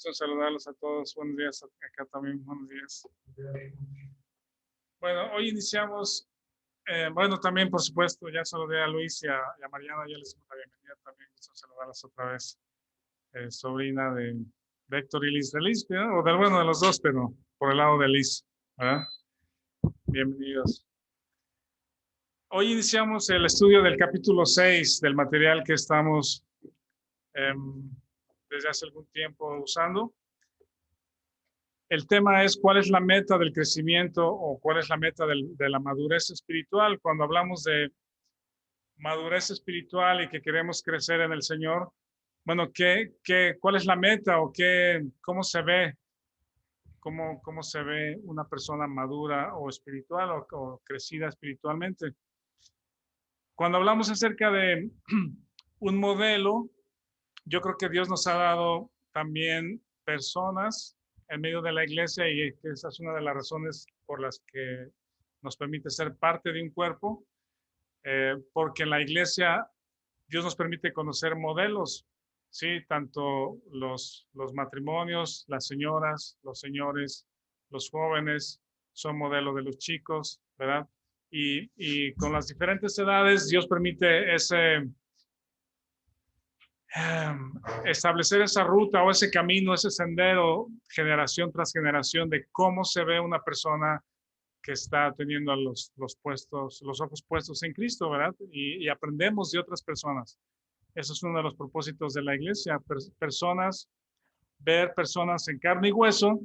Gusto en saludarlos a todos. Buenos días. Acá también, buenos días. Bueno, hoy iniciamos, bueno, también por supuesto, ya saludé a Luis y a Mariana, ya les doy la bienvenida también. Gusto en saludarlas otra vez. Sobrina de Héctor y Liz, de Liz, ¿verdad? O del bueno de los dos, pero por el lado de Liz, ¿verdad? Bienvenidos. Hoy iniciamos el estudio del capítulo 6 del material que estamos desde hace algún tiempo usando. El tema es cuál es la meta del crecimiento o cuál es la meta de la madurez espiritual. Cuando hablamos de madurez espiritual y que queremos crecer en el Señor, bueno, ¿cuál es la meta o cómo se ve? ¿Cómo se ve una persona madura o espiritual o crecida espiritualmente? Cuando hablamos acerca de un modelo, yo creo que Dios nos ha dado también personas en medio de la iglesia y esa es una de las razones por las que nos permite ser parte de un cuerpo, porque en la iglesia Dios nos permite conocer modelos, ¿sí? Tanto los matrimonios, las señoras, los señores, los jóvenes son modelos de los chicos, ¿verdad? Y con las diferentes edades Dios permite establecer esa ruta o ese camino, ese sendero, generación tras generación, de cómo se ve una persona que está teniendo los ojos puestos en Cristo, ¿verdad? Y aprendemos de otras personas. Eso es uno de los propósitos de la iglesia, ver personas en carne y hueso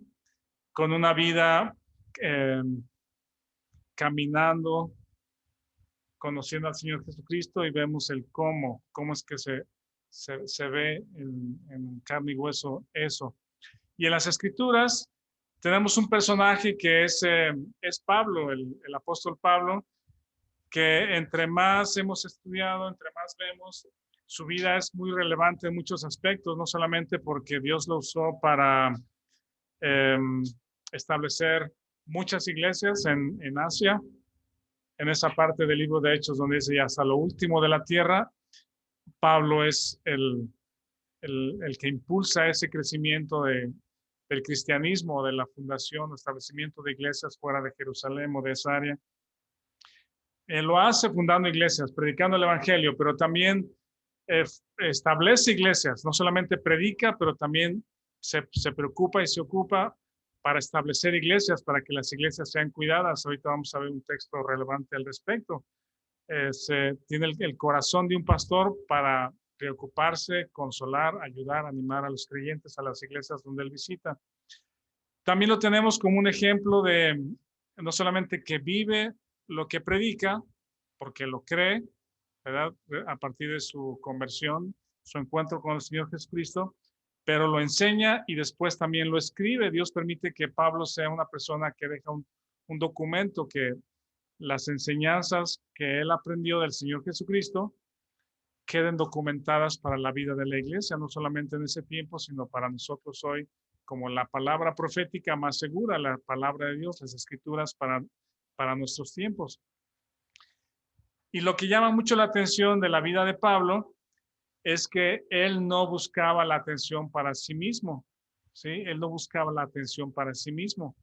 con una vida caminando, conociendo al Señor Jesucristo y vemos el cómo es que se ve en carne y hueso eso. Y en las Escrituras tenemos un personaje que es Pablo, el apóstol Pablo, que entre más hemos estudiado, entre más vemos, su vida es muy relevante en muchos aspectos, no solamente porque Dios lo usó para establecer muchas iglesias en Asia, en esa parte del libro de Hechos donde dice hasta lo último de la tierra, Pablo es el que impulsa ese crecimiento del cristianismo, de la fundación, establecimiento de iglesias fuera de Jerusalén o de esa área. Lo hace fundando iglesias, predicando el evangelio, pero también establece iglesias, no solamente predica, pero también se preocupa y se ocupa para establecer iglesias, para que las iglesias sean cuidadas. Ahorita vamos a ver un texto relevante al respecto. Tiene el corazón de un pastor para preocuparse, consolar, ayudar, animar a los creyentes a las iglesias donde él visita. También lo tenemos como un ejemplo de no solamente que vive lo que predica, porque lo cree, ¿verdad? A partir de su conversión, su encuentro con el Señor Jesucristo, pero lo enseña y después también lo escribe. Dios permite que Pablo sea una persona que deja un documento que las enseñanzas que él aprendió del Señor Jesucristo queden documentadas para la vida de la iglesia, no solamente en ese tiempo, sino para nosotros hoy, como la palabra profética más segura, la palabra de Dios, las escrituras para nuestros tiempos. Y lo que llama mucho la atención de la vida de Pablo es que él no buscaba la atención para sí mismo, ¿sí? Él no buscaba la atención para sí mismo,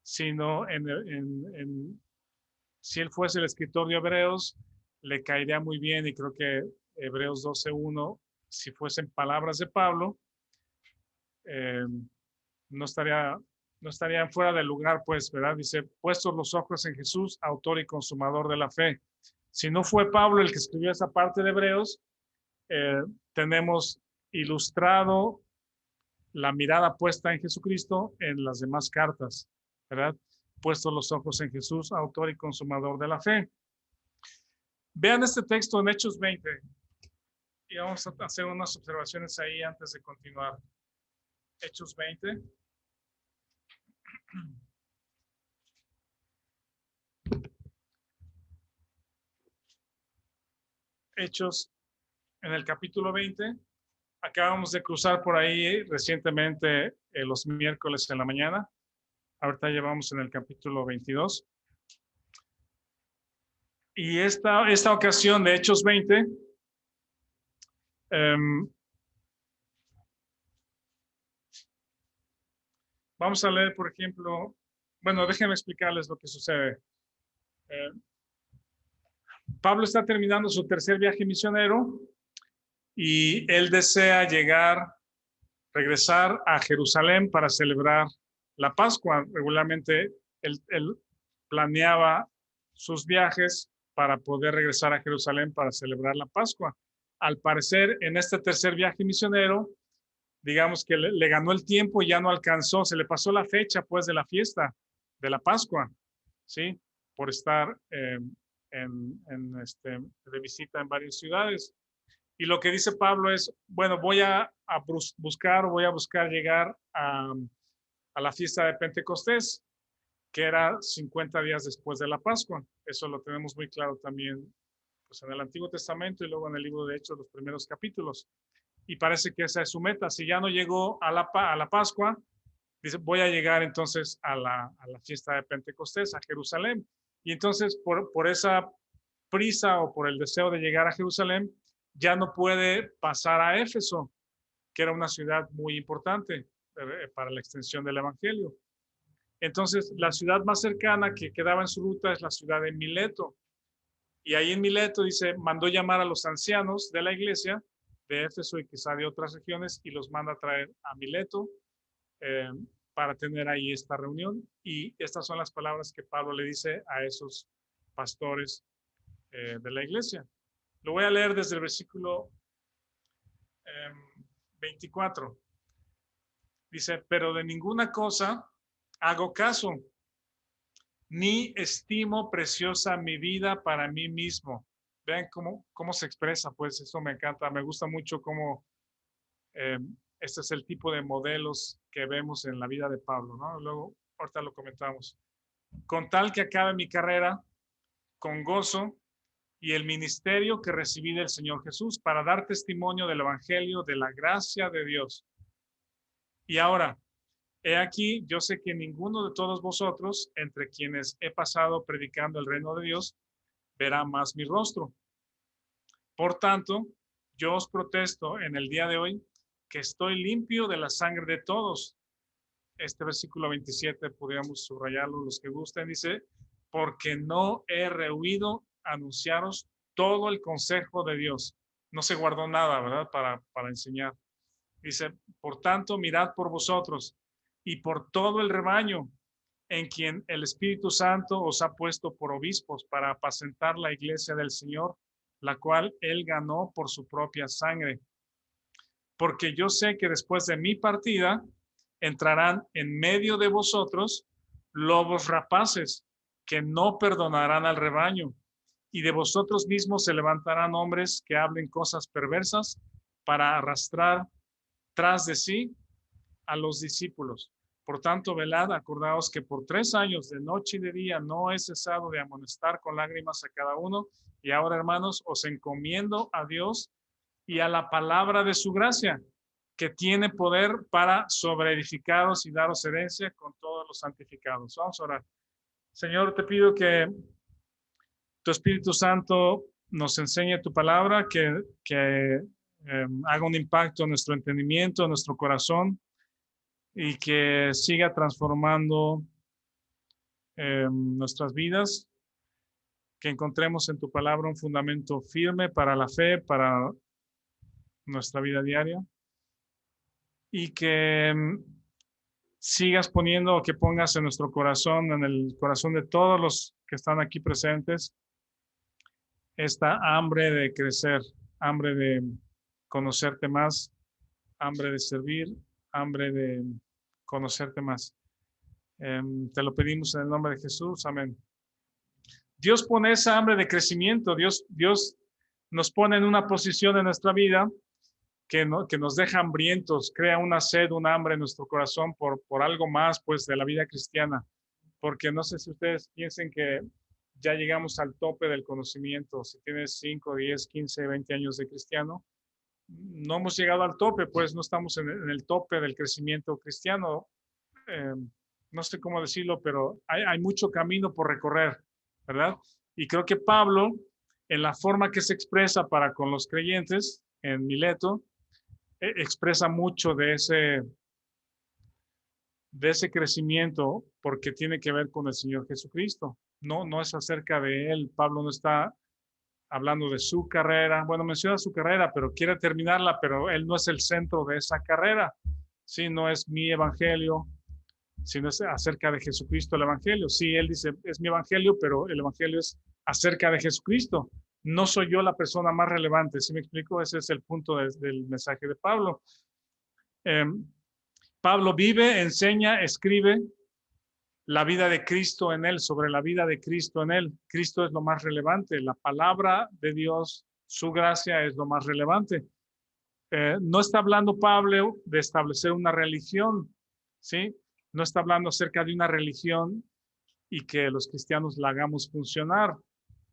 sino si él fuese el escritor de Hebreos, le caería muy bien, y creo que Hebreos 12:1, si fuesen palabras de Pablo, no estarían fuera del lugar, pues, ¿verdad? Dice, puestos los ojos en Jesús, autor y consumador de la fe. Si no fue Pablo el que escribió esa parte de Hebreos, tenemos ilustrado la mirada puesta en Jesucristo en las demás cartas, ¿verdad? Puestos los ojos en Jesús, autor y consumador de la fe. Vean este texto en Hechos 20 y vamos a hacer unas observaciones ahí antes de continuar. Hechos 20. Hechos en el capítulo 20. Acabamos de cruzar por ahí recientemente los miércoles en la mañana. Ahorita llevamos en el capítulo 22. Y esta ocasión de Hechos 20, Vamos a leer, por ejemplo, bueno, déjenme explicarles lo que sucede. Eh, Pablo está terminando su tercer viaje misionero y él desea regresar a Jerusalén para celebrar la Pascua. Regularmente él planeaba sus viajes para poder regresar a Jerusalén para celebrar la Pascua. Al parecer, en este tercer viaje misionero, digamos que le ganó el tiempo y ya no alcanzó, se le pasó la fecha pues de la fiesta de la Pascua, ¿sí? Por estar de visita en varias ciudades. Y lo que dice Pablo es, bueno, voy a buscar llegar a la fiesta de Pentecostés, que era 50 días después de la Pascua. Eso lo tenemos muy claro también pues, en el Antiguo Testamento y luego en el libro de Hechos, los primeros capítulos. Y parece que esa es su meta. Si ya no llegó a la Pascua, dice, voy a llegar entonces a la fiesta de Pentecostés, a Jerusalén. Y entonces, por esa prisa o por el deseo de llegar a Jerusalén, ya no puede pasar a Éfeso, que era una ciudad muy importante para la extensión del evangelio. Entonces, la ciudad más cercana que quedaba en su ruta es la ciudad de Mileto. Y ahí en Mileto dice, mandó llamar a los ancianos de la iglesia de Éfeso y quizá de otras regiones y los manda a traer a Mileto eh, para tener ahí esta reunión. Y estas son las palabras que Pablo le dice a esos pastores de la iglesia. Lo voy a leer desde el versículo 24. Dice, pero de ninguna cosa hago caso, ni estimo preciosa mi vida para mí mismo. Vean cómo se expresa, pues eso me encanta, me gusta mucho cómo este es el tipo de modelos que vemos en la vida de Pablo, ¿no? Luego, ahorita lo comentamos. Con tal que acabe mi carrera con gozo y el ministerio que recibí del Señor Jesús para dar testimonio del Evangelio de la gracia de Dios. Y ahora, he aquí, yo sé que ninguno de todos vosotros, entre quienes he pasado predicando el reino de Dios, verá más mi rostro. Por tanto, yo os protesto en el día de hoy que estoy limpio de la sangre de todos. Este versículo 27, podríamos subrayarlo los que gusten, dice, porque no he rehuido anunciaros todo el consejo de Dios. No se guardó nada, ¿verdad? Para enseñar. Dice, por tanto, mirad por vosotros y por todo el rebaño en quien el Espíritu Santo os ha puesto por obispos para apacentar la iglesia del Señor, la cual él ganó por su propia sangre. Porque yo sé que después de mi partida entrarán en medio de vosotros lobos rapaces que no perdonarán al rebaño, y de vosotros mismos se levantarán hombres que hablen cosas perversas para arrastrar tras de sí a los discípulos. Por tanto, velad, acordaos que por 3 años de noche y de día no he cesado de amonestar con lágrimas a cada uno. Y ahora, hermanos, os encomiendo a Dios y a la palabra de su gracia, que tiene poder para sobreedificaros y daros herencia con todos los santificados. Vamos a orar. Señor, te pido que tu Espíritu Santo nos enseñe tu palabra, que haga un impacto en nuestro entendimiento, en nuestro corazón, y que siga transformando nuestras vidas, que encontremos en tu palabra un fundamento firme para la fe, para nuestra vida diaria, y que sigas poniendo o que pongas en nuestro corazón, en el corazón de todos los que están aquí presentes, esta hambre de crecer, hambre de conocerte más, hambre de servir, hambre de conocerte más. Te lo pedimos en el nombre de Jesús. Amén. Dios pone esa hambre de crecimiento. Dios nos pone en una posición en nuestra vida que nos deja hambrientos, crea una sed, un hambre en nuestro corazón por algo más, pues, de la vida cristiana. Porque no sé si ustedes piensen que ya llegamos al tope del conocimiento. Si tienes 5, 10, 15, 20 años de cristiano, no hemos llegado al tope, pues no estamos en el tope del crecimiento cristiano. No sé cómo decirlo, pero hay mucho camino por recorrer, ¿verdad? Y creo que Pablo, en la forma que se expresa para con los creyentes en Mileto, expresa mucho de de ese crecimiento porque tiene que ver con el Señor Jesucristo. No, no es acerca de Él. Pablo no está hablando de su carrera. Bueno, menciona su carrera, pero quiere terminarla, pero Él no es el centro de esa carrera. Sí, no es mi evangelio, sino es acerca de Jesucristo el evangelio. Sí, Él dice, es mi evangelio, pero el evangelio es acerca de Jesucristo. No soy yo la persona más relevante. ¿Sí me explico? Ese es el punto del mensaje de Pablo. Pablo vive, enseña, escribe la vida de Cristo en él, sobre la vida de Cristo en él. Cristo es lo más relevante. La palabra de Dios, su gracia es lo más relevante. No está hablando Pablo de establecer una religión, ¿sí? No está hablando acerca de una religión y que los cristianos la hagamos funcionar.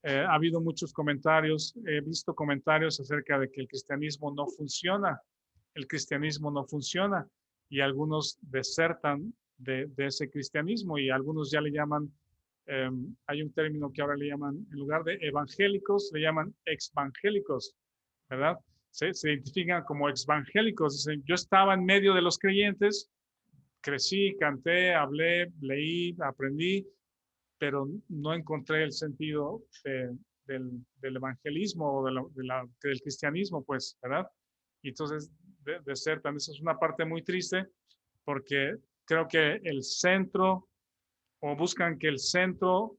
Ha habido muchos comentarios, he visto comentarios acerca de que el cristianismo no funciona. El cristianismo no funciona y algunos desertan de ese cristianismo y algunos ya le llaman, hay un término que ahora le llaman, en lugar de evangélicos, le llaman exvangélicos, ¿verdad? Se identifican como exvangélicos. Dicen, yo estaba en medio de los creyentes, crecí, canté, hablé, leí, aprendí, pero no encontré el sentido del evangelismo o del cristianismo, pues, ¿verdad? Y entonces desertan. Esa es una parte muy triste porque creo que el centro, o buscan que el centro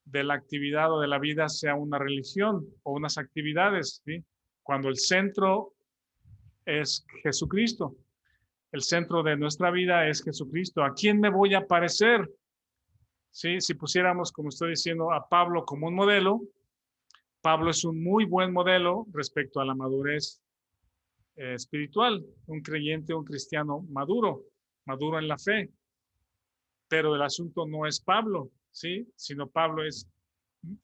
de la actividad o de la vida sea una religión o unas actividades, ¿sí? Cuando el centro es Jesucristo. El centro de nuestra vida es Jesucristo. ¿A quién me voy a parecer? ¿Sí? Si pusiéramos, como estoy diciendo, a Pablo como un modelo, Pablo es un muy buen modelo respecto a la madurez espiritual, un creyente, un cristiano maduro, maduro en la fe. Pero el asunto no es Pablo, ¿sí? Sino Pablo es,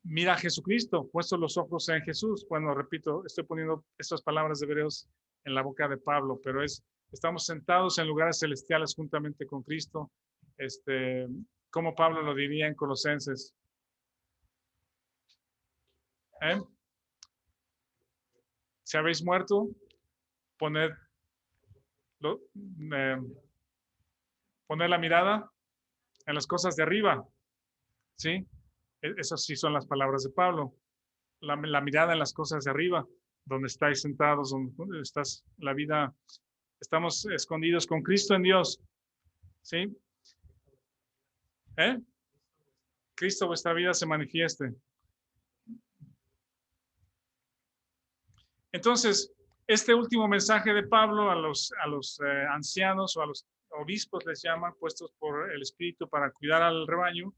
mira a Jesucristo, puesto los ojos en Jesús. Bueno, repito, estoy poniendo estas palabras de hebreos en la boca de Pablo, pero estamos sentados en lugares celestiales juntamente con Cristo. Como Pablo lo diría en Colosenses. Si habéis muerto, poned, eh, poned la mirada en las cosas de arriba, ¿sí? Esas sí son las palabras de Pablo. La mirada en las cosas de arriba, donde estáis sentados, donde estás la vida, estamos escondidos con Cristo en Dios, ¿sí? Cristo vuestra vida se manifieste. Entonces, este último mensaje de Pablo a los ancianos o a los obispos les llama, puestos por el Espíritu para cuidar al rebaño,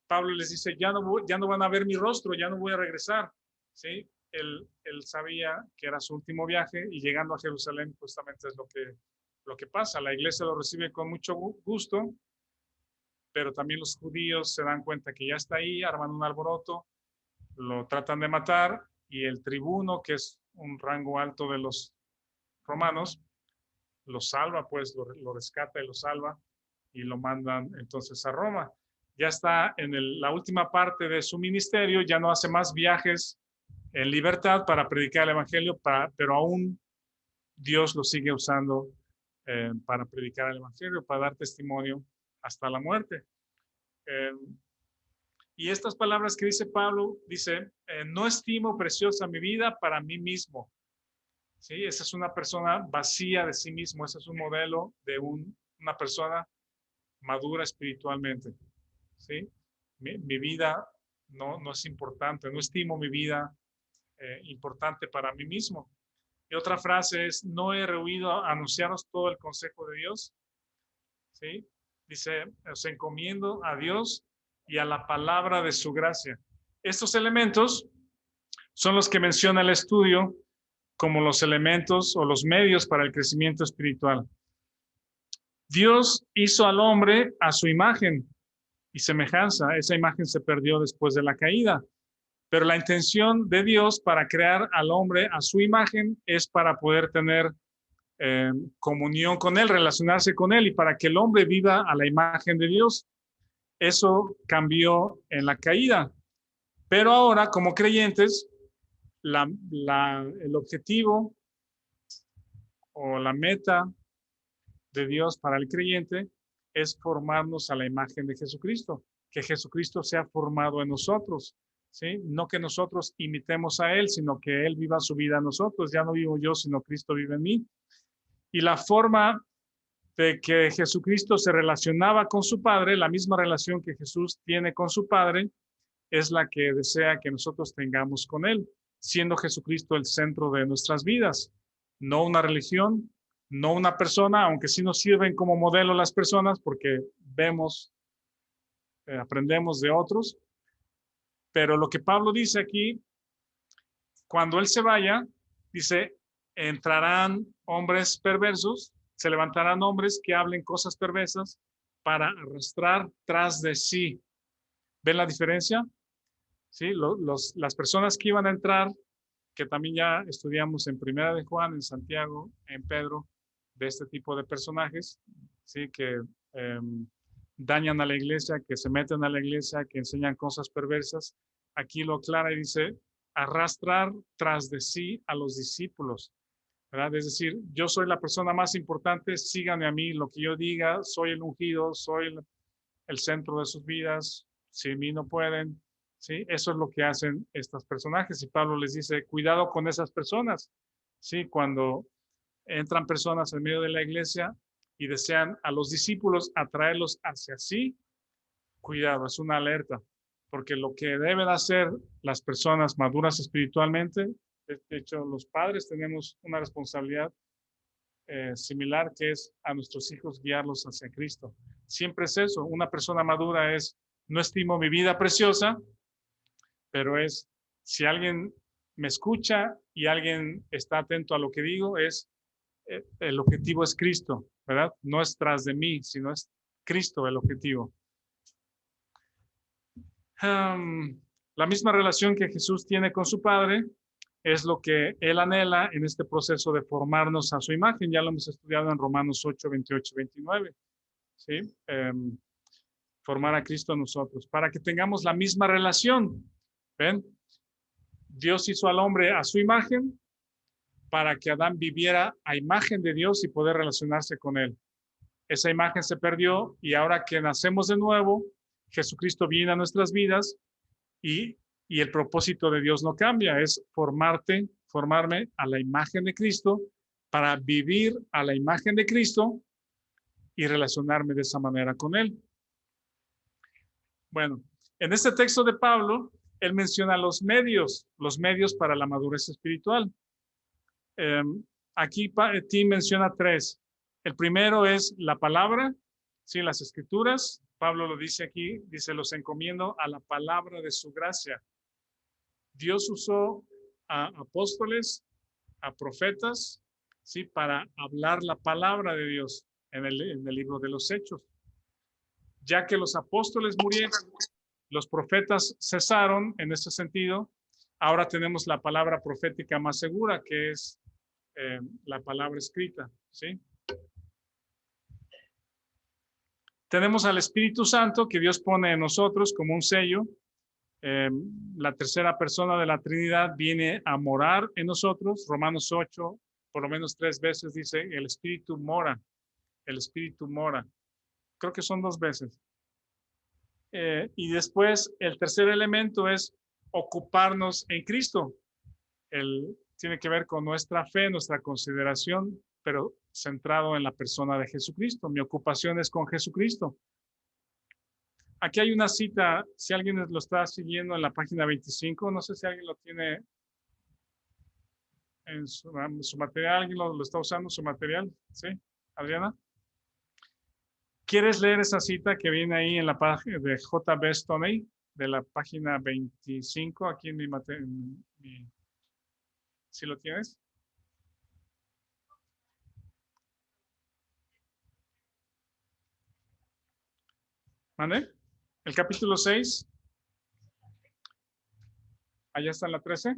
Pablo les dice, ya no van a ver mi rostro, ya no voy a regresar, ¿sí? Él sabía que era su último viaje y llegando a Jerusalén justamente es lo que pasa. La iglesia lo recibe con mucho gusto, pero también los judíos se dan cuenta que ya está ahí, arman un alboroto, lo tratan de matar y el tribuno, que es un rango alto de los romanos, lo salva, pues lo rescata y lo salva y lo mandan entonces a Roma. Ya está en la última parte de su ministerio, ya no hace más viajes en libertad para predicar el evangelio, pero aún Dios lo sigue usando para predicar el evangelio, para dar testimonio hasta la muerte. Y estas palabras que dice Pablo, dice, no estimo preciosa mi vida para mí mismo. ¿Sí? Esa es una persona vacía de sí mismo, ese es un modelo de una persona madura espiritualmente. ¿Sí? Mi vida no es importante, no estimo mi vida importante para mí mismo. Y otra frase es, no he rehuido anunciaros todo el consejo de Dios. ¿Sí? Dice, os encomiendo a Dios y a la palabra de su gracia. Estos elementos son los que menciona el estudio como los elementos o los medios para el crecimiento espiritual. Dios hizo al hombre a su imagen y semejanza. Esa imagen se perdió después de la caída. Pero la intención de Dios para crear al hombre a su imagen es para poder tener comunión con Él, relacionarse con Él y para que el hombre viva a la imagen de Dios. Eso cambió en la caída. Pero ahora, como creyentes, el objetivo o la meta de Dios para el creyente es formarnos a la imagen de Jesucristo, que Jesucristo sea formado en nosotros, ¿sí? No que nosotros imitemos a Él, sino que Él viva su vida en nosotros. Ya no vivo yo, sino Cristo vive en mí. Y la forma de que Jesucristo se relacionaba con su Padre, la misma relación que Jesús tiene con su Padre, es la que desea que nosotros tengamos con Él, siendo Jesucristo el centro de nuestras vidas, no una religión, no una persona, aunque sí nos sirven como modelo las personas porque vemos, aprendemos de otros, pero lo que Pablo dice aquí, cuando Él se vaya, dice, entrarán hombres perversos, se levantarán hombres que hablen cosas perversas para arrastrar tras de sí. ¿Ven la diferencia? ¿Sí? Las personas que iban a entrar, que también ya estudiamos en Primera de Juan, en Santiago, en Pedro, de este tipo de personajes, ¿sí? Que dañan a la iglesia, que se meten a la iglesia, que enseñan cosas perversas. Aquí lo aclara y dice, arrastrar tras de sí a los discípulos, ¿verdad? Es decir, yo soy la persona más importante, síganme a mí, lo que yo diga, soy el ungido, soy el centro de sus vidas, sin mí no pueden, ¿sí? Eso es lo que hacen estos personajes y Pablo les dice, cuidado con esas personas, ¿sí? Cuando entran personas en medio de la iglesia y desean a los discípulos atraerlos hacia sí, cuidado, es una alerta, porque lo que deben hacer las personas maduras espiritualmente, de hecho los padres tenemos una responsabilidad similar, que es a nuestros hijos guiarlos hacia Cristo. Siempre es eso, una persona madura es, no estimo mi vida preciosa, pero es, si alguien me escucha y alguien está atento a lo que digo, es, el objetivo es Cristo, ¿verdad? No es tras de mí, sino es Cristo el objetivo. La misma relación que Jesús tiene con su Padre es lo que Él anhela en este proceso de formarnos a su imagen. Ya lo hemos estudiado en Romanos 8, 28, 29. ¿Sí? Formar a Cristo en nosotros, para que tengamos la misma relación. ¿Ven? Dios hizo al hombre a su imagen para que Adán viviera a imagen de Dios y poder relacionarse con Él. Esa imagen se perdió y ahora que nacemos de nuevo, Jesucristo viene a nuestras vidas y el propósito de Dios no cambia, es formarme a la imagen de Cristo para vivir a la imagen de Cristo y relacionarme de esa manera con Él. Bueno, en este texto de Pablo, él menciona los medios para la madurez espiritual. Aquí Tim menciona tres. El primero es la palabra, ¿sí? Las escrituras. Pablo lo dice aquí, dice, los encomiendo a la palabra de su gracia. Dios usó a apóstoles, a profetas, ¿sí? Para hablar la palabra de Dios en el libro de los Hechos. Ya que los apóstoles murieron, los profetas cesaron en ese sentido, ahora tenemos la palabra profética más segura, que es la palabra escrita, ¿sí? Tenemos al Espíritu Santo que Dios pone en nosotros como un sello. La tercera persona de la Trinidad viene a morar en nosotros. Romanos 8, por lo menos 3 veces dice, el Espíritu mora, el Espíritu mora. Creo que son 2 veces. Y después el tercer elemento es ocuparnos en Cristo. Tiene que ver con nuestra fe, nuestra consideración, pero centrado en la persona de Jesucristo. Mi ocupación es con Jesucristo. Aquí hay una cita, si alguien lo está siguiendo en la página 25, no sé si alguien lo tiene en su material, alguien lo está usando su material, ¿sí? Adriana. ¿Quieres leer esa cita que viene ahí en la página de J.B. Stoney, de la página 25, aquí en mi material? ¿Sí lo tienes? ¿Mande? El capítulo 6. Allá está en la 13.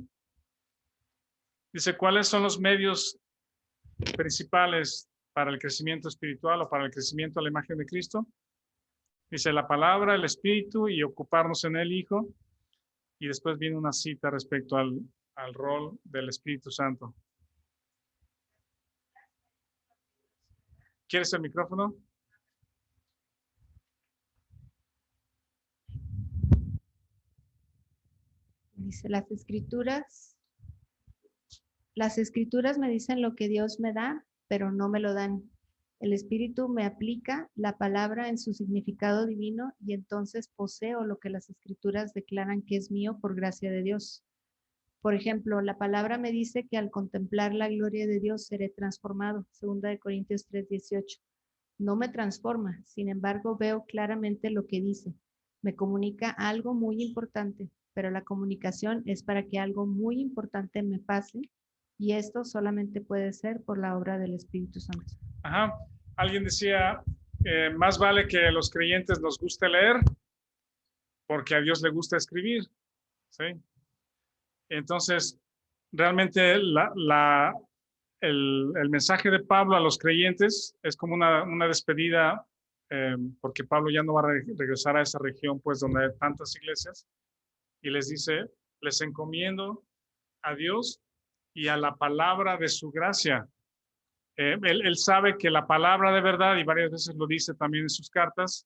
Dice, ¿cuáles son los medios principales para el crecimiento espiritual o para el crecimiento a la imagen de Cristo? Dice la palabra, el Espíritu y ocuparnos en el Hijo. Y después viene una cita respecto al rol del Espíritu Santo. ¿Quieres el micrófono? dice, las escrituras me dicen lo que Dios me da, pero no me lo dan. El Espíritu me aplica la palabra en su significado divino y entonces poseo lo que las escrituras declaran que es mío por gracia de Dios. Por ejemplo, la palabra me dice que al contemplar la gloria de Dios seré transformado. 2 Corintios 3:18. No me transforma, sin embargo veo claramente lo que dice. Me comunica algo muy importante, pero la comunicación es para que algo muy importante me pase y esto solamente puede ser por la obra del Espíritu Santo. Ajá. Alguien decía, más vale que a los creyentes nos guste leer porque a Dios le gusta escribir, ¿sí? Entonces, realmente el mensaje de Pablo a los creyentes es como una despedida, porque Pablo ya no va a regresar a esa región, pues, donde hay tantas iglesias, y les dice, les encomiendo a Dios y a la palabra de su gracia. Él sabe que la palabra de verdad, y varias veces lo dice también en sus cartas,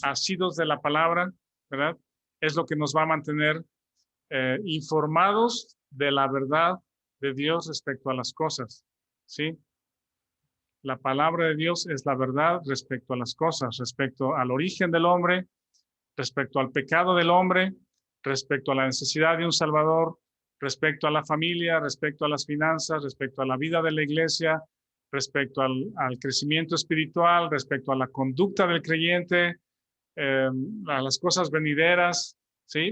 asidos de la palabra, ¿verdad? Es lo que nos va a mantener informados de la verdad de Dios respecto a las cosas, ¿sí? La palabra de Dios es la verdad respecto a las cosas, respecto al origen del hombre, respecto al pecado del hombre, respecto a la necesidad de un Salvador, respecto a la familia, respecto a las finanzas, respecto a la vida de la iglesia, respecto al crecimiento espiritual, respecto a la conducta del creyente, a las cosas venideras, ¿sí?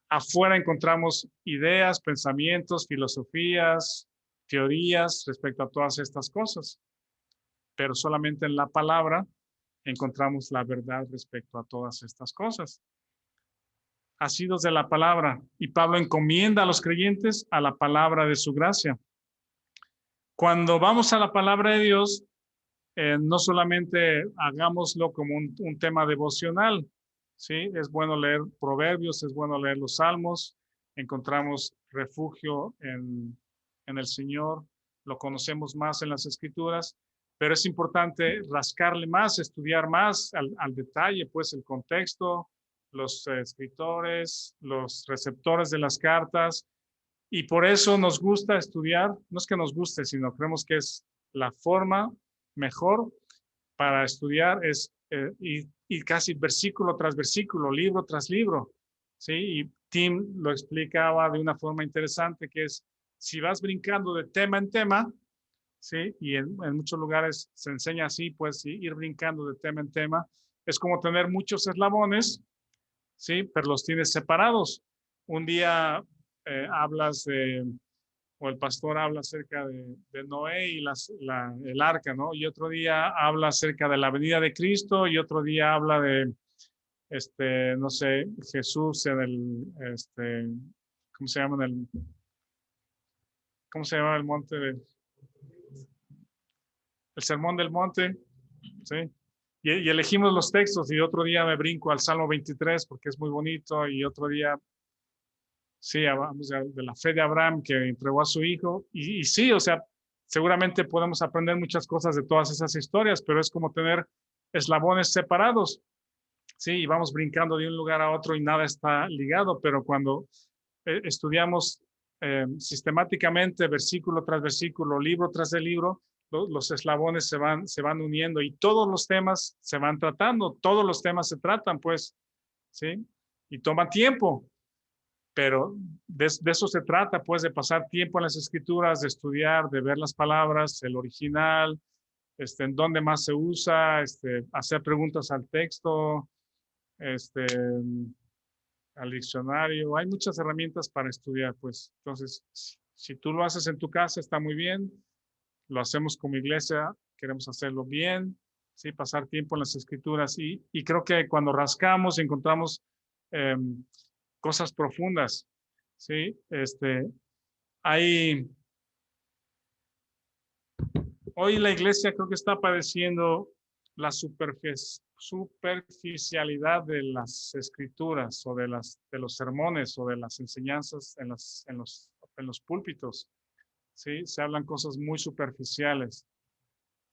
Afuera encontramos ideas, pensamientos, filosofías, teorías respecto a todas estas cosas, pero solamente en la palabra encontramos la verdad respecto a todas estas cosas. Asidos de la palabra, y Pablo encomienda a los creyentes a la palabra de su gracia. Cuando vamos a la palabra de Dios, no solamente hagámoslo como un tema devocional, ¿sí? Es bueno leer proverbios, es bueno leer los salmos, encontramos refugio en el Señor, lo conocemos más en las escrituras, pero es importante rascarle más, estudiar más al detalle, pues el contexto, los escritores, los receptores de las cartas, y por eso nos gusta estudiar, no es que nos guste, sino creemos que es la forma mejor para estudiar es ir casi versículo tras versículo, libro tras libro, ¿sí? Y Tim lo explicaba de una forma interesante, que es, si vas brincando de tema en tema, ¿sí? Y en muchos lugares se enseña así, pues ir brincando de tema en tema, es como tener muchos eslabones, ¿sí? Pero los tienes separados. Un día hablas o el pastor habla acerca de Noé y el arca, ¿no? Y otro día habla acerca de la venida de Cristo y otro día habla de, no sé, Jesús en ¿cómo se llama? ¿Cómo se llama el monte? El sermón del monte, ¿sí? Y elegimos los textos y otro día me brinco al Salmo 23 porque es muy bonito y otro día, sí, hablamos de la fe de Abraham que entregó a su hijo y sí, o sea, seguramente podemos aprender muchas cosas de todas esas historias, pero es como tener eslabones separados, ¿sí? Y vamos brincando de un lugar a otro y nada está ligado, pero cuando estudiamos sistemáticamente, versículo tras versículo, libro tras libro, los eslabones se van uniendo y todos los temas se van tratando, todos los temas se tratan, pues, ¿sí? Y toma tiempo, pero de eso se trata, pues, de pasar tiempo en las escrituras, de estudiar, de ver las palabras, el original, en dónde más se usa, hacer preguntas al texto, al diccionario. Hay muchas herramientas para estudiar, pues. Entonces, si tú lo haces en tu casa, está muy bien. Lo hacemos como iglesia, queremos hacerlo bien, ¿sí? Pasar tiempo en las escrituras. Y creo que cuando rascamos encontramos cosas profundas, ¿sí? Hoy la iglesia creo que está padeciendo la superficialidad de las escrituras o de los sermones o de las enseñanzas en los púlpitos, ¿sí? Se hablan cosas muy superficiales,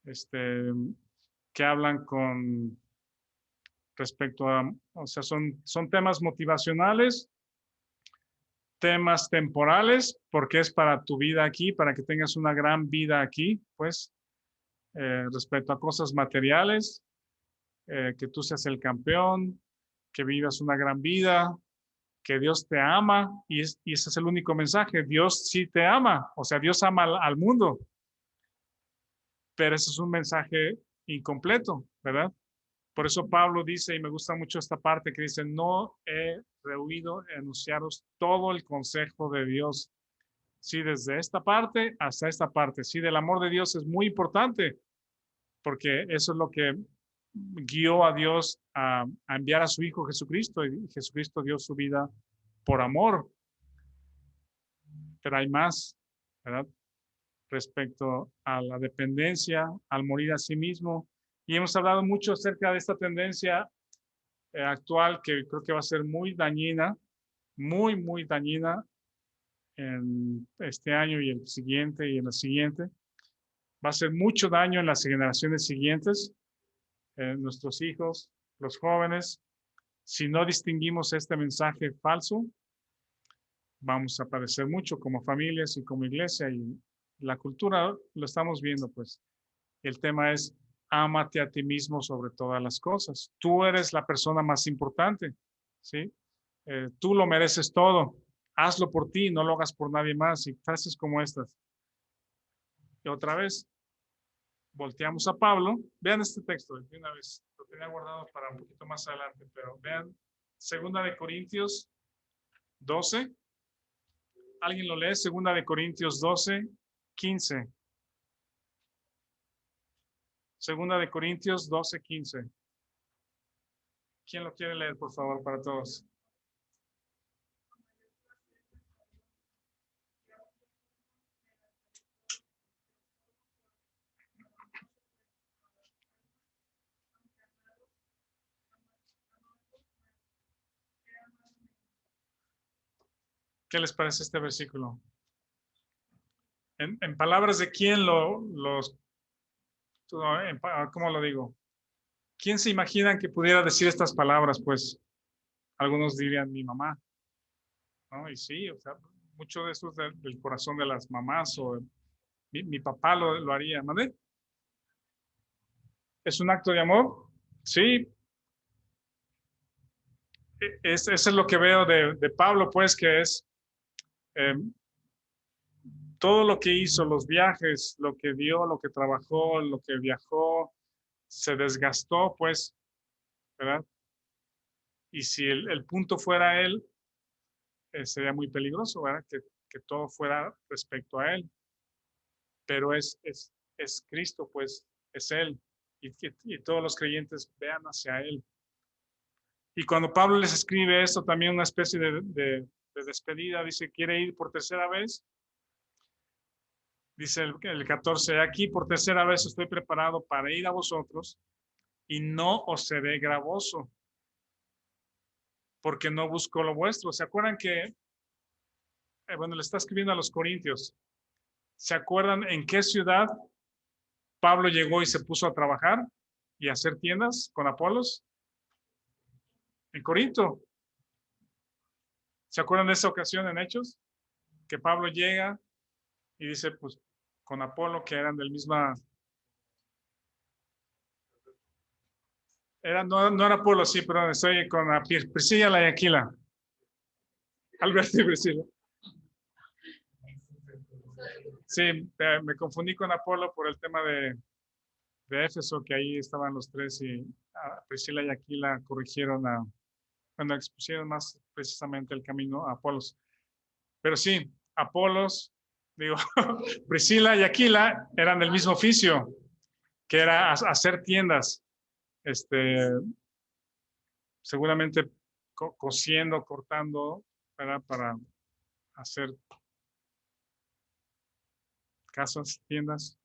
que hablan con respecto a, o sea, son temas motivacionales, temas temporales, porque es para tu vida aquí, para que tengas una gran vida aquí, pues, respecto a cosas materiales, que tú seas el campeón, que vivas una gran vida, que Dios te ama, y ese es el único mensaje. Dios sí te ama, o sea, Dios ama al mundo, pero ese es un mensaje incompleto, ¿verdad? Por eso Pablo dice, y me gusta mucho esta parte que dice, no he rehuido anunciaros todo el consejo de Dios. Sí, desde esta parte hasta esta parte. Sí, del amor de Dios es muy importante, porque eso es lo que guió a Dios a enviar a su Hijo Jesucristo, y Jesucristo dio su vida por amor. Pero hay más, ¿verdad? Respecto a la dependencia, al morir a sí mismo. Y hemos hablado mucho acerca de esta tendencia actual que creo que va a ser muy dañina, muy, muy dañina en este año y el siguiente y en el siguiente. Va a hacer mucho daño en las generaciones siguientes, nuestros hijos, los jóvenes. Si no distinguimos este mensaje falso, vamos a padecer mucho como familias y como iglesia, y la cultura lo estamos viendo, pues. El tema es, ámate a ti mismo sobre todas las cosas. Tú eres la persona más importante, ¿sí? Tú lo mereces todo. Hazlo por ti, no lo hagas por nadie más. Y frases como estas. Y otra vez, volteamos a Pablo. Vean este texto de una vez. Lo tenía guardado para un poquito más adelante, pero vean 2 Corintios 12. ¿Alguien lo lee? 2 Corintios 12, 15. 2 Corintios 12, 15. ¿Quién lo quiere leer, por favor, para todos? ¿Qué les parece este versículo? En palabras de quién ¿cómo lo digo? ¿Quién se imaginan que pudiera decir estas palabras? Pues algunos dirían mi mamá, ¿no? Y sí, o sea, mucho de eso es del corazón de las mamás, o mi papá lo haría, ¿no? ¿Es un acto de amor? Sí. Eso es lo que veo de Pablo, pues, que es eh, todo lo que hizo, los viajes, lo que dio, lo que trabajó, lo que viajó, se desgastó, pues, ¿verdad? Y si el punto fuera él, sería muy peligroso, ¿verdad? Que todo fuera respecto a él. Pero es Cristo, pues, es él. Y todos los creyentes vean hacia él. Y cuando Pablo les escribe esto, también una especie de despedida, dice, quiere ir por tercera vez. Dice el 14, aquí por tercera vez estoy preparado para ir a vosotros y no os seré gravoso, porque no busco lo vuestro. ¿Se acuerdan que, bueno, le está escribiendo a los Corintios? ¿Se acuerdan en qué ciudad Pablo llegó y se puso a trabajar y a hacer tiendas con Apolos? En Corinto. ¿Se acuerdan de esa ocasión en Hechos? Que Pablo llega y dice, pues, con Apolo, que eran del misma... no era Apolo, sí, pero estoy con Priscila y Aquila. Alberto y Priscila. Sí, me confundí con Apolo por el tema de Éfeso, que ahí estaban los tres, y Priscila y Aquila corrigieron bueno, expusieron más precisamente el camino a Apolos. Pero sí, Apolos, digo, Priscila y Aquila eran del mismo oficio, que era hacer tiendas, seguramente cosiendo, cortando, para hacer casas, tiendas.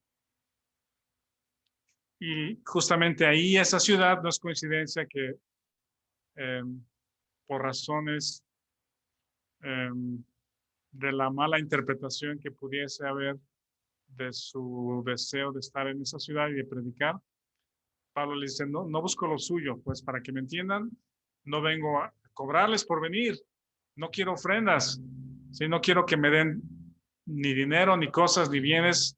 Y justamente ahí, esa ciudad, no es coincidencia que por razones de la mala interpretación que pudiese haber de su deseo de estar en esa ciudad y de predicar, Pablo le dice, no busco lo suyo, pues para que me entiendan, no vengo a cobrarles por venir, no quiero ofrendas, ¿sí? No quiero que me den ni dinero, ni cosas, ni bienes,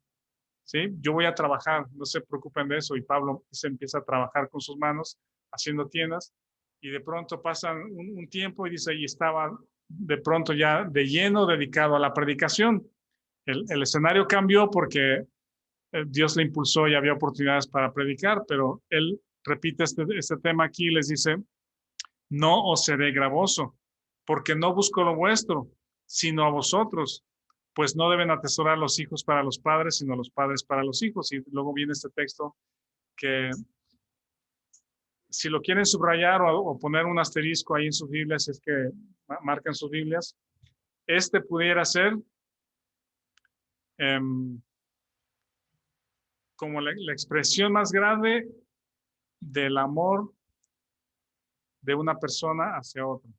¿sí? Yo voy a trabajar, no se preocupen de eso. Y Pablo se empieza a trabajar con sus manos, haciendo tiendas, y de pronto pasa un tiempo y dice, y estaba de pronto ya de lleno dedicado a la predicación. El escenario cambió porque Dios le impulsó y había oportunidades para predicar, pero él repite este tema aquí y les dice, no os seré gravoso, porque no busco lo vuestro, sino a vosotros, pues no deben atesorar los hijos para los padres, sino los padres para los hijos. Y luego viene este texto que si lo quieren subrayar o poner un asterisco ahí en sus Biblias, es que marcan sus Biblias, este pudiera ser como la expresión más grande del amor de una persona hacia otra.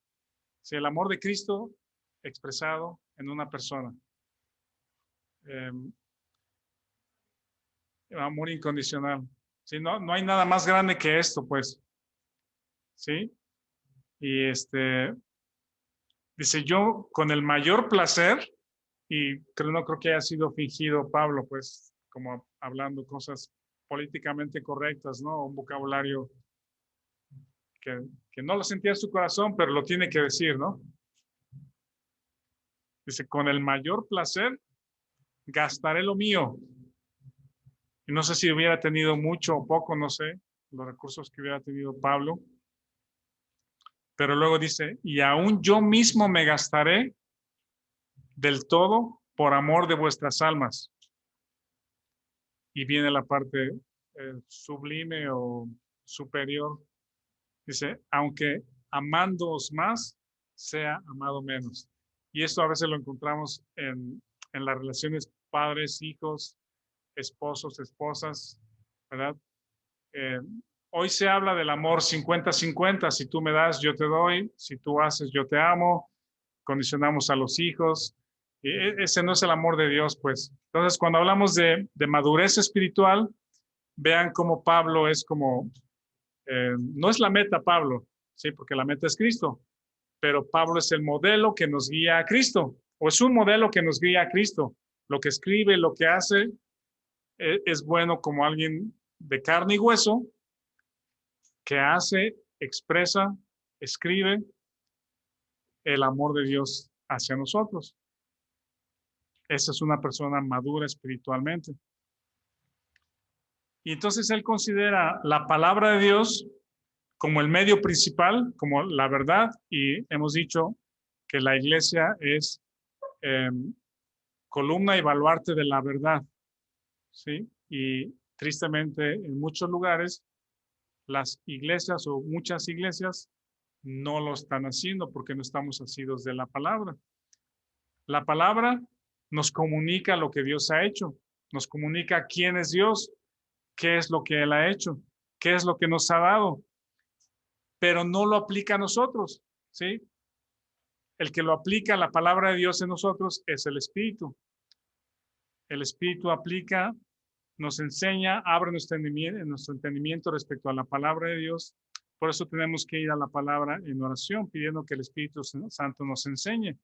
Si el amor de Cristo expresado en una persona. Amor incondicional. ¿Sí? No hay nada más grande que esto, pues. ¿Sí? Y dice yo con el mayor placer, y no creo que haya sido fingido Pablo, pues, como hablando cosas políticamente correctas, ¿no? Un vocabulario que no lo sentía en su corazón, pero lo tiene que decir, ¿no? Dice, con el mayor placer gastaré lo mío. Y no sé si hubiera tenido mucho o poco, no sé, los recursos que hubiera tenido Pablo. Pero luego dice, y aún yo mismo me gastaré del todo por amor de vuestras almas. Y viene la parte sublime o superior. Dice, aunque amándoos más, sea amado menos. Y esto a veces lo encontramos en las relaciones padres, hijos, esposos, esposas, ¿verdad? Hoy se habla del amor 50-50. Si tú me das, yo te doy. Si tú haces, yo te amo. Condicionamos a los hijos. Ese no es el amor de Dios, pues. Entonces, cuando hablamos de madurez espiritual, vean cómo Pablo es como, no es la meta Pablo, ¿sí? Porque la meta es Cristo, pero Pablo es el modelo que nos guía a Cristo, o es un modelo que nos guía a Cristo. Lo que escribe, lo que hace, es bueno como alguien de carne y hueso, que hace, expresa, escribe el amor de Dios hacia nosotros. Esa es una persona madura espiritualmente. Y entonces él considera la palabra de Dios como el medio principal, como la verdad, y hemos dicho que la iglesia es columna y baluarte de la verdad, ¿sí? Y tristemente en muchos lugares las iglesias o muchas iglesias no lo están haciendo porque no estamos asidos de la palabra. La palabra nos comunica lo que Dios ha hecho, nos comunica quién es Dios, qué es lo que Él ha hecho, qué es lo que nos ha dado, pero no lo aplica a nosotros, ¿sí? El que lo aplica la palabra de Dios en nosotros es el Espíritu. El Espíritu aplica, nos enseña, abre nuestro entendimiento respecto a la palabra de Dios. Por eso tenemos que ir a la palabra en oración, pidiendo que el Espíritu Santo nos enseñe.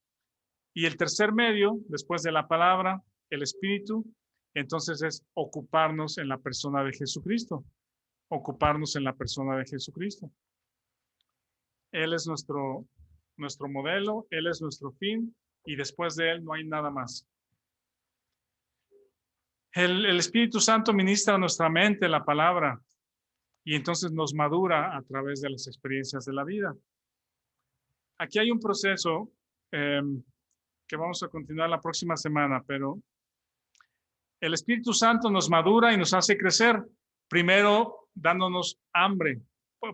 Y el tercer medio, después de la palabra, el Espíritu, entonces es ocuparnos en la persona de Jesucristo. Ocuparnos en la persona de Jesucristo. Él es nuestro modelo, Él es nuestro fin, y después de Él no hay nada más. El Espíritu Santo ministra a nuestra mente la palabra y entonces nos madura a través de las experiencias de la vida. Aquí hay un proceso que vamos a continuar la próxima semana, pero el Espíritu Santo nos madura y nos hace crecer, primero dándonos hambre,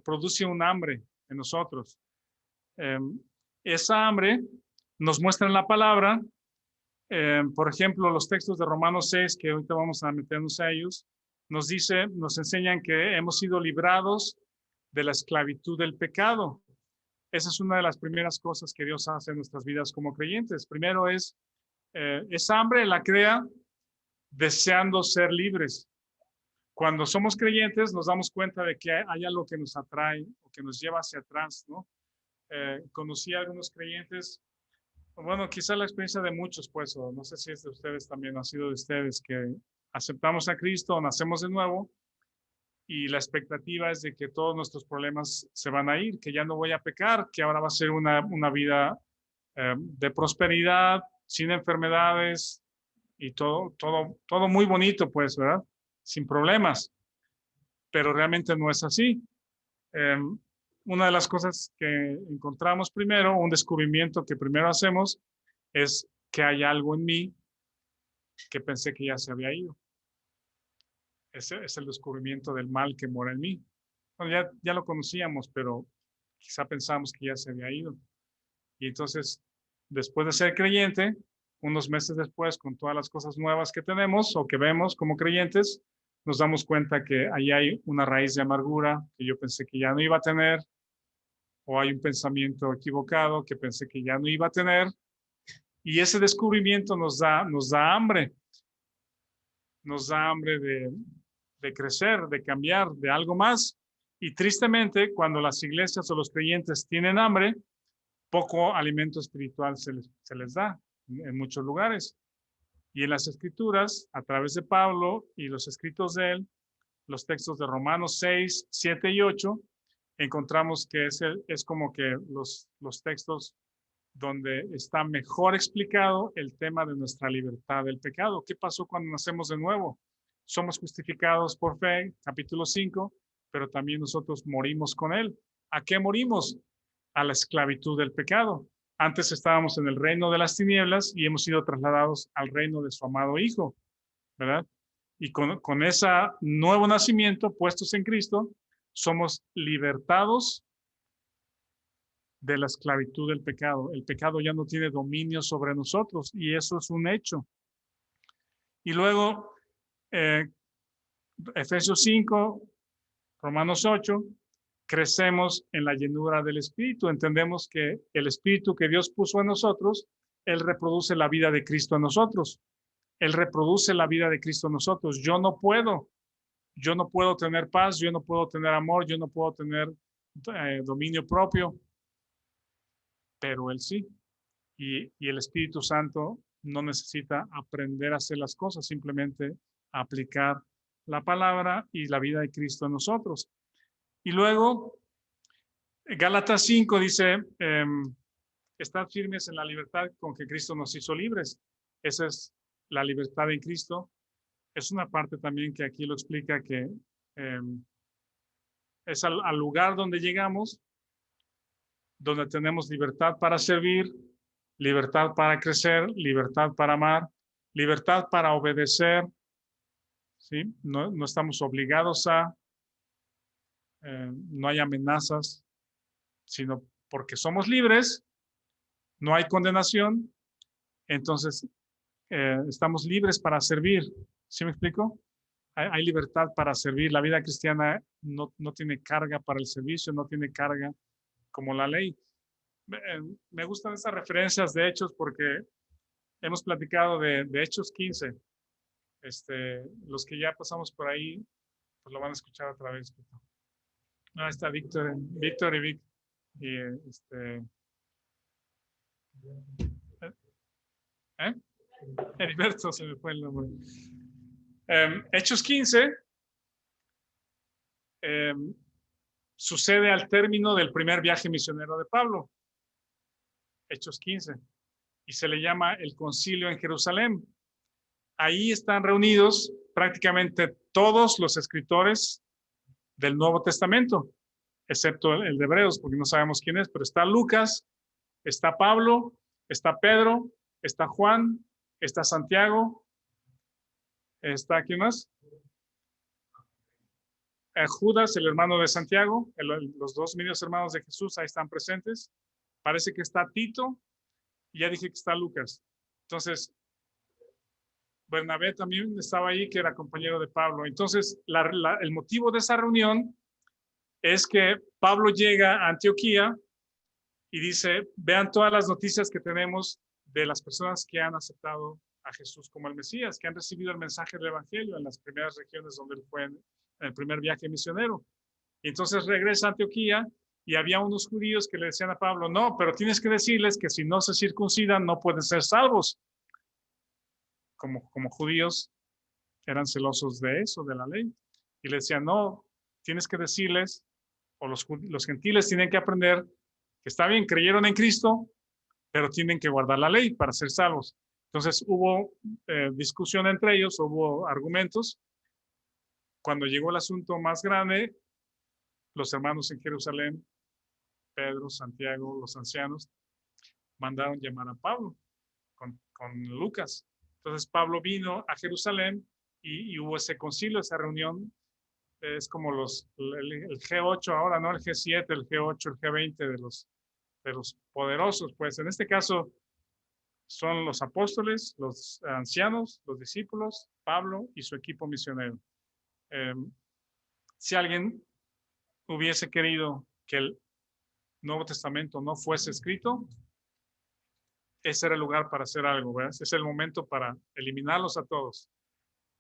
produce un hambre en nosotros. Esa hambre nos muestra en la palabra, por ejemplo, los textos de Romanos 6, que ahorita vamos a meternos a ellos, nos enseñan que hemos sido librados de la esclavitud del pecado. Esa es una de las primeras cosas que Dios hace en nuestras vidas como creyentes. Primero es, esa hambre la crea deseando ser libres. Cuando somos creyentes nos damos cuenta de que hay algo que nos atrae o que nos lleva hacia atrás, ¿no? Conocí a algunos creyentes Bueno, quizá la experiencia de muchos, pues, o no sé si es de ustedes también, ha sido de ustedes, que aceptamos a Cristo, nacemos de nuevo y la expectativa es de que todos nuestros problemas se van a ir, que ya no voy a pecar, que ahora va a ser una vida de prosperidad, sin enfermedades y todo muy bonito, pues, ¿verdad? Sin problemas, pero realmente no es así. Eh, una de las cosas que encontramos primero, un descubrimiento que primero hacemos, es que hay algo en mí que pensé que ya se había ido. Ese es el descubrimiento del mal que mora en mí. Bueno, ya lo conocíamos, pero quizá pensamos que ya se había ido. Y entonces, después de ser creyente, unos meses después, con todas las cosas nuevas que tenemos o que vemos como creyentes, nos damos cuenta que ahí hay una raíz de amargura que yo pensé que ya no iba a tener, o hay un pensamiento equivocado que pensé que ya no iba a tener. Y ese descubrimiento nos da hambre de crecer, de cambiar, de algo más. Y tristemente, cuando las iglesias o los creyentes tienen hambre, poco alimento espiritual se les da en muchos lugares. Y en las escrituras, a través de Pablo y los escritos de él, los textos de Romanos 6, 7 y 8, encontramos que es como que los textos donde está mejor explicado el tema de nuestra libertad del pecado. ¿Qué pasó cuando nacemos de nuevo? Somos justificados por fe, capítulo 5, pero también nosotros morimos con él. ¿A qué morimos? A la esclavitud del pecado. Antes estábamos en el reino de las tinieblas y hemos sido trasladados al reino de su amado Hijo, ¿verdad? Y con ese nuevo nacimiento, puestos en Cristo, somos libertados de la esclavitud del pecado. El pecado ya no tiene dominio sobre nosotros y eso es un hecho. Y luego, Efesios 5, Romanos 8, crecemos en la llenura del Espíritu. Entendemos que el Espíritu que Dios puso en nosotros, Él reproduce la vida de Cristo en nosotros. Él reproduce la vida de Cristo en nosotros. Yo no puedo tener paz, yo no puedo tener amor, yo no puedo tener dominio propio, pero Él sí. Y el Espíritu Santo no necesita aprender a hacer las cosas, simplemente aplicar la palabra y la vida de Cristo en nosotros. Y luego, Gálatas 5 dice, estad firmes en la libertad con que Cristo nos hizo libres. Esa es la libertad en Cristo. Es una parte también que aquí lo explica que es al lugar donde llegamos, donde tenemos libertad para servir, libertad para crecer, libertad para amar, libertad para obedecer, ¿sí? No estamos obligados no hay amenazas, sino porque somos libres, no hay condenación, entonces estamos libres para servir. ¿Sí me explico? Hay libertad para servir. La vida cristiana no tiene carga para el servicio, no tiene carga como la ley. Me gustan esas referencias de Hechos porque hemos platicado de Hechos 15. Los que ya pasamos por ahí, pues lo van a escuchar otra vez. Ahí está Víctor y Vic. Y ¿eh? Heriberto, se me fue el nombre. Hechos 15 sucede al término del primer viaje misionero de Pablo. Hechos 15. Y se le llama el concilio en Jerusalén. Ahí están reunidos prácticamente todos los escritores del Nuevo Testamento, excepto el de Hebreos, porque no sabemos quién es, pero está Lucas, está Pablo, está Pedro, está Juan, está Santiago, está, ¿quién más? Judas, el hermano de Santiago, los dos medios hermanos de Jesús, ahí están presentes. Parece que está Tito, y ya dije que está Lucas. Entonces, Bernabé también estaba ahí, que era compañero de Pablo. Entonces, el motivo de esa reunión es que Pablo llega a Antioquía y dice, vean todas las noticias que tenemos de las personas que han aceptado a Jesús como el Mesías, que han recibido el mensaje del Evangelio en las primeras regiones donde él fue en el primer viaje misionero. Y entonces regresa a Antioquía Y había unos judíos que le decían a Pablo, no, pero tienes que decirles que si no se circuncidan no pueden ser salvos. Como judíos eran celosos de eso, de la ley. Y le decían, no, tienes que decirles, o los gentiles tienen que aprender que está bien, creyeron en Cristo, pero tienen que guardar la ley para ser salvos. Entonces hubo discusión entre ellos, hubo argumentos. Cuando llegó el asunto más grande, los hermanos en Jerusalén, Pedro, Santiago, los ancianos, mandaron llamar a Pablo con Lucas. Entonces Pablo vino a Jerusalén y hubo ese concilio, esa reunión. Es como el G8 ahora, ¿no? El G7, el G8, el G20 de los poderosos. Pues en este caso son los apóstoles, los ancianos, los discípulos, Pablo y su equipo misionero. Si alguien hubiese querido que el Nuevo Testamento no fuese escrito, ese era el lugar para hacer algo, ¿verdad? Ese es el momento para eliminarlos a todos.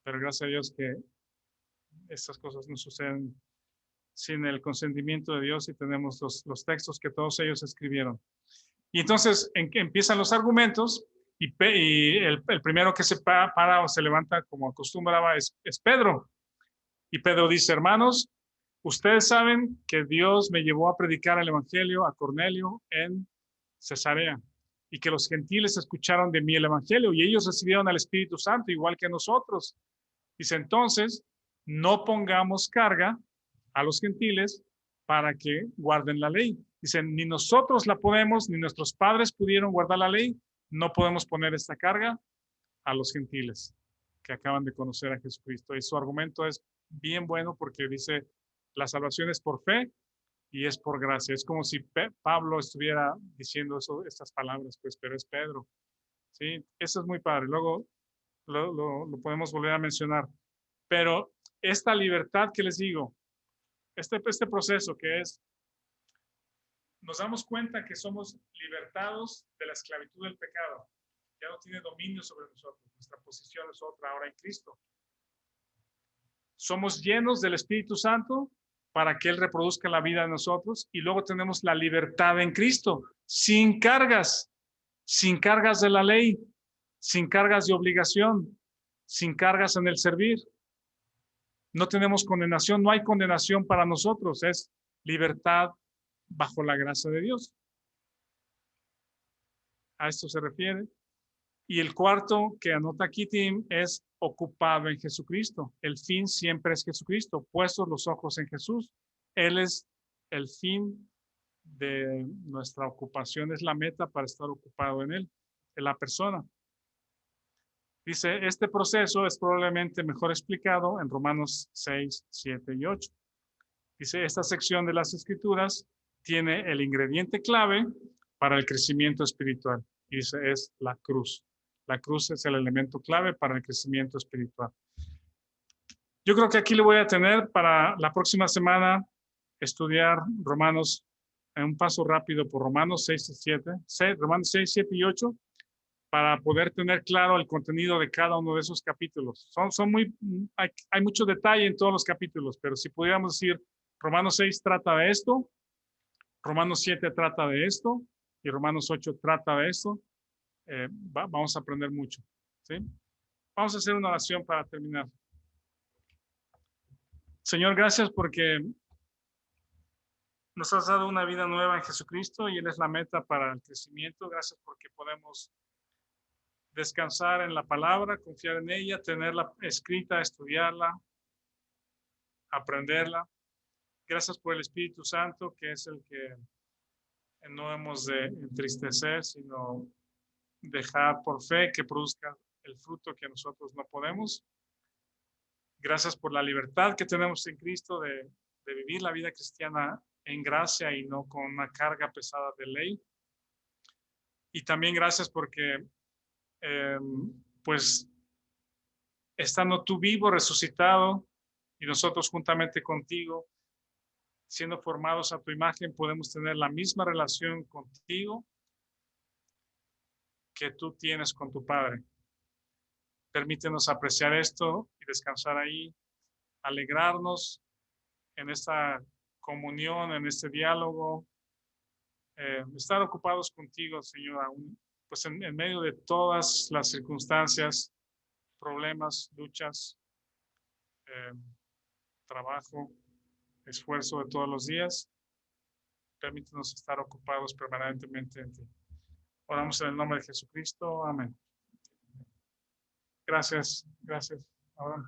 Pero gracias a Dios que estas cosas no suceden sin el consentimiento de Dios y tenemos los textos que todos ellos escribieron. Y entonces empiezan los argumentos y el primero que se para o se levanta como acostumbraba es Pedro. Y Pedro dice, hermanos, ustedes saben que Dios me llevó a predicar el evangelio a Cornelio en Cesarea y que los gentiles escucharon de mí el evangelio y ellos recibieron al Espíritu Santo igual que nosotros. Dice, entonces, no pongamos carga a los gentiles para que guarden la ley. Dicen, ni nosotros la podemos, ni nuestros padres pudieron guardar la ley, no podemos poner esta carga a los gentiles que acaban de conocer a Jesucristo. Y su argumento es bien bueno porque dice, la salvación es por fe y es por gracia. Es como si Pablo estuviera diciendo estas palabras, pues, pero es Pedro. ¿Sí? Eso es muy padre. Luego lo podemos volver a mencionar. Pero esta libertad que les digo, este proceso que es, nos damos cuenta que somos libertados de la esclavitud del pecado. Ya no tiene dominio sobre nosotros. Nuestra posición es otra ahora en Cristo. Somos llenos del Espíritu Santo para que Él reproduzca la vida de nosotros y luego tenemos la libertad en Cristo, sin cargas de la ley, sin cargas de obligación, sin cargas en el servir. No tenemos condenación, no hay condenación para nosotros, es libertad bajo la gracia de Dios. A esto se refiere. Y el cuarto que anota aquí Tim es ocupado en Jesucristo. El fin siempre es Jesucristo, puestos los ojos en Jesús. Él es el fin de nuestra ocupación, es la meta para estar ocupado en Él, en la persona. Dice, este proceso es probablemente mejor explicado en Romanos 6, 7 y 8. Dice, esta sección de las Escrituras tiene el ingrediente clave para el crecimiento espiritual. Y dice, es la cruz. La cruz es el elemento clave para el crecimiento espiritual. Yo creo que aquí le voy a tener para la próxima semana estudiar Romanos en un paso rápido por Romanos 6 y 7, Romanos 6, 7 y 8, para poder tener claro el contenido de cada uno de esos capítulos. Hay mucho detalle en todos los capítulos, pero si pudiéramos decir, Romanos 6 trata de esto, Romanos 7 trata de esto y Romanos 8 trata de esto, vamos a aprender mucho. ¿Sí? Vamos a hacer una oración para terminar. Señor, gracias porque nos has dado una vida nueva en Jesucristo y Él es la meta para el crecimiento. Gracias porque podemos descansar en la palabra, confiar en ella, tenerla escrita, estudiarla, aprenderla. Gracias por el Espíritu Santo, que es el que no hemos de entristecer, sino dejar por fe que produzca el fruto que nosotros no podemos. Gracias por la libertad que tenemos en Cristo de vivir la vida cristiana en gracia y no con una carga pesada de ley. Y también gracias porque, pues, estando tú vivo, resucitado, y nosotros juntamente contigo, siendo formados a tu imagen, podemos tener la misma relación contigo que tú tienes con tu Padre. Permítenos apreciar esto y descansar ahí, alegrarnos en esta comunión, en este diálogo, estar ocupados contigo, Señor, aún, pues en medio de todas las circunstancias, problemas, luchas, trabajo, esfuerzo de todos los días. Permítenos estar ocupados permanentemente en ti. Oramos en el nombre de Jesucristo. Amén. Gracias. Ahora.